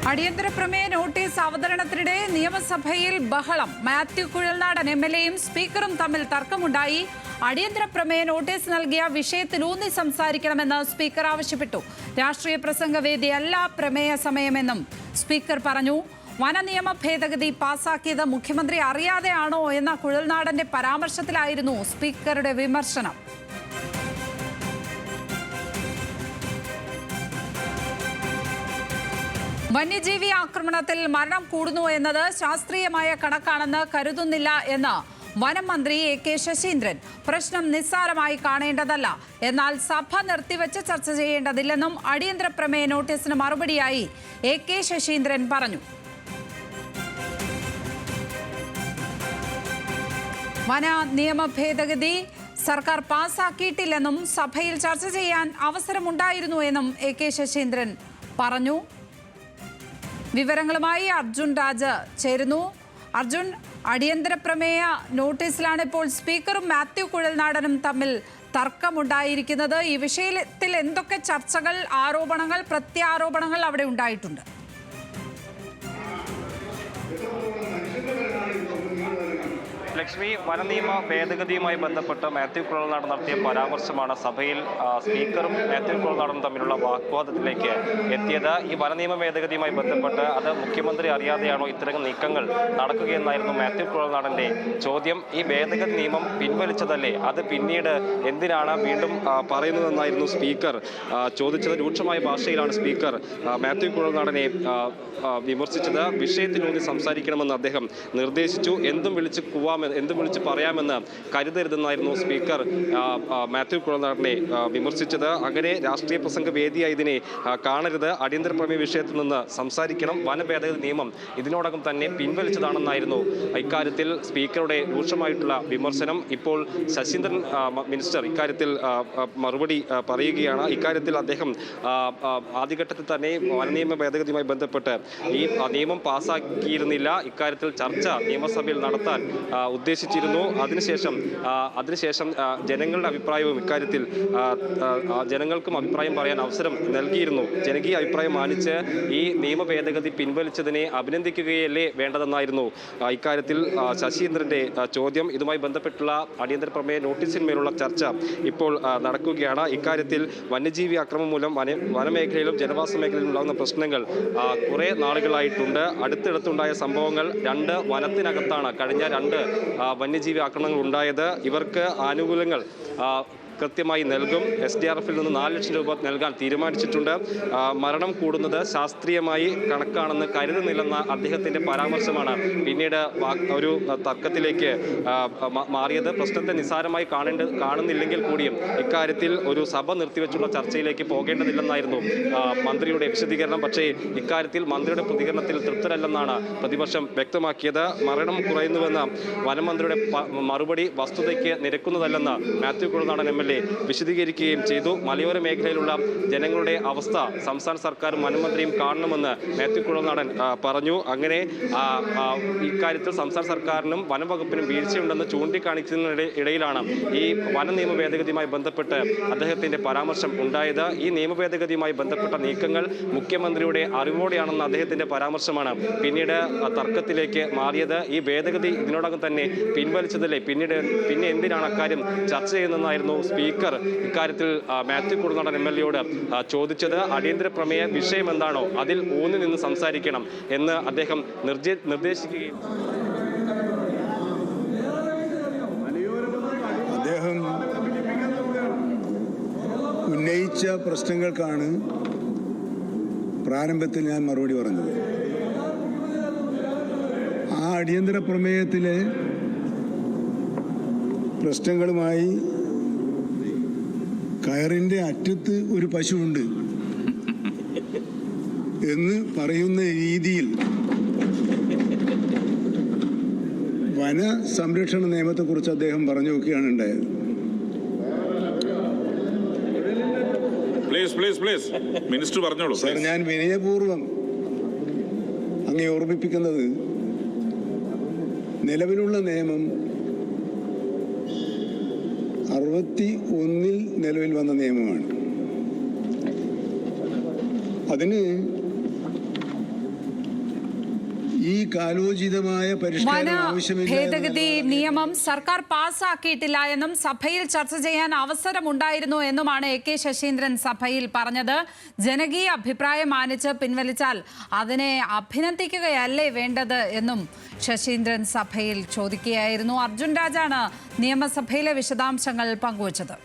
അടിയന്തര പ്രമേയ നോട്ടീസ് അവതരണത്തിനിടെ നിയമസഭയിൽ ബഹളം. മാത്യു കുഴൽനാടൻ എംഎൽഎയും സ്പീക്കറും തമ്മിൽ തർക്കമുണ്ടായി. അടിയന്തര പ്രമേയ നോട്ടീസ് നൽകിയ വിഷയത്തിലൂന്നി സംസാരിക്കണമെന്ന് സ്പീക്കർ ആവശ്യപ്പെട്ടു. രാഷ്ട്രീയ പ്രസംഗവേദിയല്ല പ്രമേയ സമയമെന്നും സ്പീക്കർ പറഞ്ഞു. വനനിയമ ഭേദഗതി പാസാക്കിയത് മുഖ്യമന്ത്രി അറിയാതെയാണോ എന്ന കുഴൽനാടന്റെ പരാമർശത്തിലായിരുന്നു സ്പീക്കറുടെ വിമർശനം. വന്യജീവി ആക്രമണത്തിൽ മരണം കൂടുന്നു എന്നത് ശാസ്ത്രീയമായ കണക്കാണെന്ന് കരുതുന്നില്ല എന്ന് വനം മന്ത്രി എ.കെ. ശശീന്ദ്രൻ. പ്രശ്നം നിസ്സാരമായി കാണേണ്ടതല്ല, എന്നാൽ സഭ നിർത്തിവെച്ച് ചർച്ച ചെയ്യേണ്ടതില്ലെന്നും അടിയന്തര പ്രമേയ നോട്ടീസിന് മറുപടിയായി എ.കെ. ശശീന്ദ്രൻ പറഞ്ഞു. വന നിയമ ഭേദഗതി സർക്കാർ പാസാക്കിയിട്ടില്ലെന്നും സഭയിൽ ചർച്ച ചെയ്യാൻ അവസരമുണ്ടായിരുന്നു എന്നും എ.കെ. ശശീന്ദ്രൻ പറഞ്ഞു. വിവരങ്ങളുമായി അർജുൻ രാജ് ചേരുന്നു. അർജുൻ, അടിയന്തര പ്രമേയ നോട്ടീസിലാണ് ഇപ്പോൾ സ്പീക്കറും മാത്യു കുഴൽനാടനും തമ്മിൽ തർക്കമുണ്ടായിരിക്കുന്നത്. ഈ വിഷയത്തിൽ എന്തൊക്കെ ചർച്ചകൾ, ആരോപണങ്ങൾ, പ്രത്യാരോപണങ്ങൾ അവിടെ ഉണ്ടായിട്ടുണ്ട്? ലക്ഷ്മി, വനനിയമ ഭേദഗതിയുമായി ബന്ധപ്പെട്ട് മാത്യു കുഴൽനാടൻ നടത്തിയ പരാമർശമാണ് സഭയിൽ സ്പീക്കറും മാത്യു കുഴൽനാടനും തമ്മിലുള്ള വാഗ്വാദത്തിലേക്ക് എത്തിയത്. ഈ വനനിയമ ഭേദഗതിയുമായി ബന്ധപ്പെട്ട് അത് മുഖ്യമന്ത്രി അറിയാതെയാണോ ഇത്തരം നീക്കങ്ങൾ നടക്കുകയെന്നായിരുന്നു മാത്യു കുഴൽനാടന്റെ ചോദ്യം. ഈ ഭേദഗതി നിയമം പിൻവലിച്ചതല്ലേ, അത് പിന്നീട് എന്തിനാണ് വീണ്ടും പറയുന്നതെന്നായിരുന്നു സ്പീക്കർ ചോദിച്ചത്. രൂക്ഷമായ ഭാഷയിലാണ് സ്പീക്കർ മാത്യു കുഴൽനാടനെ വിമർശിച്ചത്. വിഷയത്തിലൂന്നി സംസാരിക്കണമെന്ന് അദ്ദേഹം നിർദ്ദേശിച്ചു. എന്തും വിളിച്ച് പറയാമെന്ന് കരുതരുതെന്നായിരുന്നു സ്പീക്കർ മാത്യു കുഴൽനാടനെ വിമർശിച്ചത്. അങ്ങനെ രാഷ്ട്രീയ പ്രസംഗ വേദിയായി ഇതിനെ കാണരുത്, അടിയന്തര പ്രമേയ വിഷയത്തിൽ നിന്ന് സംസാരിക്കണം. വനഭേദഗതി നിയമം ഇതിനോടകം തന്നെ പിൻവലിച്ചതാണെന്നായിരുന്നു ഇക്കാര്യത്തിൽ സ്പീക്കറുടെ രൂക്ഷമായിട്ടുള്ള വിമർശനം. ഇപ്പോൾ ശശീന്ദ്രൻ മിനിസ്റ്റർ ഇക്കാര്യത്തിൽ മറുപടി പറയുകയാണ്. ഇക്കാര്യത്തിൽ അദ്ദേഹം ആദ്യഘട്ടത്തിൽ തന്നെ വനനിയമ ഭേദഗതിയുമായി ബന്ധപ്പെട്ട് ഈ നിയമം പാസ്സാക്കിയിരുന്നില്ല. ഇക്കാര്യത്തിൽ ചർച്ച നിയമസഭയിൽ നടത്താൻ ഉദ്ദേശിച്ചിരുന്നു. അതിനുശേഷം ജനങ്ങളുടെ അഭിപ്രായവും ഇക്കാര്യത്തിൽ ജനങ്ങൾക്കും അഭിപ്രായം പറയാൻ അവസരം നൽകിയിരുന്നു. ജനകീയ അഭിപ്രായം മാനിച്ച് ഈ നിയമ ഭേദഗതി പിൻവലിച്ചതിനെ അഭിനന്ദിക്കുകയല്ലേ വേണ്ടതെന്നായിരുന്നു ഇക്കാര്യത്തിൽ ശശീന്ദ്രന്റെ ചോദ്യം. ഇതുമായി ബന്ധപ്പെട്ടുള്ള അടിയന്തര പ്രമേയ നോട്ടീസിന്മേലുള്ള ചർച്ച ഇപ്പോൾ നടക്കുകയാണ്. ഇക്കാര്യത്തിൽ വന്യജീവി ആക്രമണം മൂലം വനമേഖലയിലും ജനവാസ മേഖലയിലും ഉണ്ടാകുന്ന പ്രശ്നങ്ങൾ കുറെ നാളുകളായിട്ടുണ്ട്. അടുത്തിടത്തുണ്ടായ സംഭവങ്ങൾ 2 വനത്തിനകത്താണ് കഴിഞ്ഞ 2 വന്യജീവി ആക്രമണങ്ങൾ ഉണ്ടായത്. ഇവർക്ക് ആനുകൂല്യങ്ങൾ കൃത്യമായി നൽകും. SDRFൽ നിന്ന് 4 ലക്ഷം രൂപ നൽകാൻ തീരുമാനിച്ചിട്ടുണ്ട്. മരണം കൂടുന്നത് ശാസ്ത്രീയമായി കണക്കാണെന്ന് കരുതുന്നില്ലെന്ന അദ്ദേഹത്തിൻ്റെ പരാമർശമാണ് പിന്നീട് ഒരു തർക്കത്തിലേക്ക് മാറിയത്. പ്രശ്നത്തെ നിസ്സാരമായി കാണുന്നില്ലെങ്കിൽ കൂടിയും ഇക്കാര്യത്തിൽ ഒരു സഭ നിർത്തിവെച്ചുള്ള ചർച്ചയിലേക്ക് പോകേണ്ടതില്ലെന്നായിരുന്നു മന്ത്രിയുടെ വിശദീകരണം. പക്ഷേ ഇക്കാര്യത്തിൽ മന്ത്രിയുടെ പ്രതികരണത്തിൽ തൃപ്തരല്ലെന്നാണ് പ്രതിപക്ഷം വ്യക്തമാക്കിയത്. മരണം കുറയുന്നുവെന്ന വനമന്ത്രിയുടെ മറുപടി വസ്തുതയ്ക്ക് നിരക്കുന്നതല്ലെന്ന് മാത്യു കുഴൽനാടൻ MLA വിശദീകരിക്കുകയും ചെയ്തു. മലയോര മേഖലയിലുള്ള ജനങ്ങളുടെ അവസ്ഥ സംസ്ഥാന സർക്കാരും വനമന്ത്രിയും കാണണമെന്ന് മാത്യു കുഴൽനാടൻ പറഞ്ഞു. അങ്ങനെ ഇക്കാര്യത്തിൽ സംസ്ഥാന സർക്കാരിനും വനംവകുപ്പിനും വീഴ്ചയുണ്ടെന്ന് ചൂണ്ടിക്കാണിക്കുന്നതിനിടയിലാണ് ഈ വനനിയമ ഭേദഗതിയുമായി ബന്ധപ്പെട്ട് അദ്ദേഹത്തിന്റെ പരാമർശം ഉണ്ടായത്. ഈ നിയമ ഭേദഗതിയുമായി ബന്ധപ്പെട്ട നീക്കങ്ങൾ മുഖ്യമന്ത്രിയുടെ അറിവോടെയാണെന്ന അദ്ദേഹത്തിന്റെ പരാമർശമാണ് പിന്നീട് തർക്കത്തിലേക്ക് മാറിയത്. ഈ ഭേദഗതി ഇതിനോടകം തന്നെ പിൻവലിച്ചതല്ലേ, പിന്നെ എന്തിനാണ് അക്കാര്യം ചർച്ച ചെയ്യുന്നതെന്നായിരുന്നു സ്പീക്കർ ഇക്കാര്യത്തിൽ മാത്യു കുഴൽനാടൻ MLAയോട് ചോദിച്ചത്. അടിയന്തര പ്രമേയ വിഷയം എന്താണോ അതിൽ ഊന്നി നിന്ന് സംസാരിക്കണം എന്ന് അദ്ദേഹം നിർദ്ദേശിക്കുകയും അദ്ദേഹം ഉന്നയിച്ച പ്രശ്നങ്ങൾക്കാണ് പ്രാരംഭത്തിൽ ഞാൻ മറുപടി പറഞ്ഞത്. ആ അടിയന്തര പ്രമേയത്തിലെ പ്രശ്നങ്ങളുമായി കയറിൻ്റെ അറ്റത്ത് ഒരു പശുവുണ്ട് എന്ന് പറയുന്ന രീതിയിൽ വന സംരക്ഷണ നിയമത്തെക്കുറിച്ച് അദ്ദേഹം പറഞ്ഞു നോക്കുകയാണ് ഉണ്ടായത്. മിനിസ്റ്റർ പറഞ്ഞോളൂ സർ. ഞാൻ വിനയപൂർവ്വം അങ്ങേ ഓർമ്മിപ്പിക്കുന്നത് നിലവിലുള്ള നിയമം 61 നിലവിൽ വന്ന നിയമമാണ്. അതിന് ഈ കാലോചിതമായ വന പരിഷ്കാരം ആവശ്യമില്ല ഭേദഗതി നിയമം സർക്കാർ പാസ്സാക്കിയിട്ടില്ല എന്നും സഭയിൽ ചർച്ച ചെയ്യാൻ അവസരമുണ്ടായിരുന്നു എന്നുമാണ് AK ശശീന്ദ്രൻ സഭയിൽ പറഞ്ഞത്. ജനകീയ അഭിപ്രായം മാനിച്ച് പിൻവലിച്ചാൽ അതിനെ അഭിനന്ദിക്കുകയല്ലേ വേണ്ടത് എന്നും ശശീന്ദ്രൻ സഭയിൽ ചോദിക്കുകയായിരുന്നു. അർജുൻ രാജാണ് നിയമസഭയിലെ വിശദാംശങ്ങൾ പങ്കുവച്ചത്.